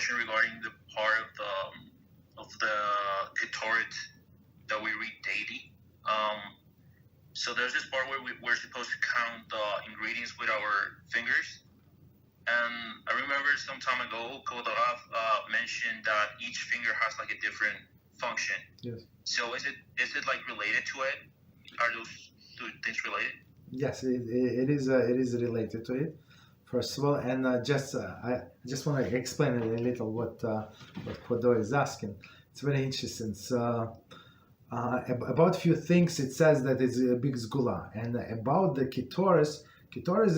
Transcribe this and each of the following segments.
question regarding the part of the Ketoret that we read daily. So there's this part where we're supposed to count the ingredients with our fingers. And I remember some time ago, Kodarav mentioned that each finger has like a different function. Yes. So is it like related to it? Are those two things related? Yes, it is related to it. First of all, and I just want to explain a little what Kodo is asking. It's very interesting. So, about a few things, it says that it's a big Segula, and about the Ketoris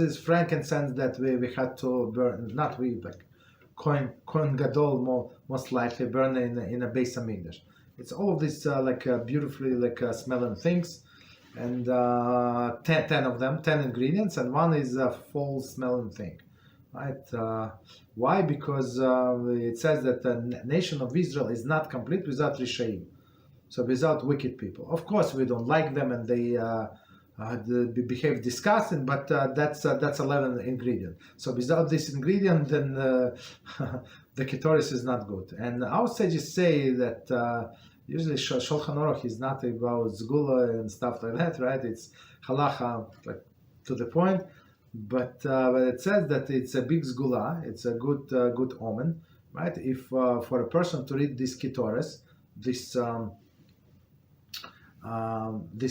is frankincense that we had to burn, not we, like Kohen Gadol most likely burn in a Beis Hamikdash. It's all of these beautifully smelling things. And 10 of them, 10 ingredients, and one is a full smelling thing, right? Why? Because it says that the nation of Israel is not complete without Rishaim, so without wicked people. Of course, we don't like them, and they behave disgusting, but that's 11 ingredient. So without this ingredient, then the Ketoris is not good. And our sages say that usually Shulchan Aruch is not about Segula and stuff like that, right? It's Halachah, like to the point. But it says that it's a big Segula, it's a good omen, right? If for a person to read this Ketoris, this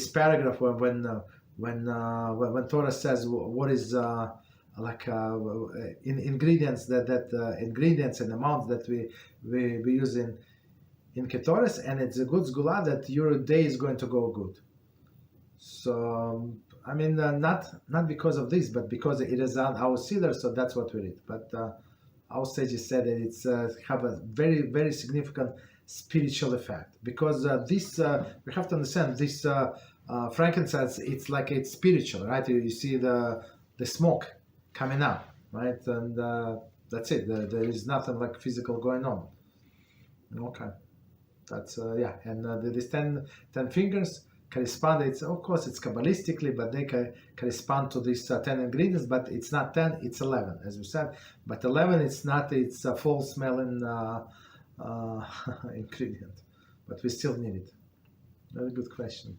paragraph when Torah says what is ingredients ingredients and amounts that we use in Ketoris, and it's a good Segula that your day is going to go good. So I mean, not because of this, but because it is on our Siddur, so that's what we read. But our sages said that it's have a very, very significant spiritual effect, because this we have to understand this frankincense. It's spiritual, right? You see the smoke coming out, right? And that's it. There is nothing like physical going on. Okay, that's and these 10 fingers correspond. It's of course it's kabbalistically, but they correspond to these 10 ingredients. But it's not 10; it's 11, as we said. But 11, it's not. It's a full smelling ingredient, but we still need it. Very good question.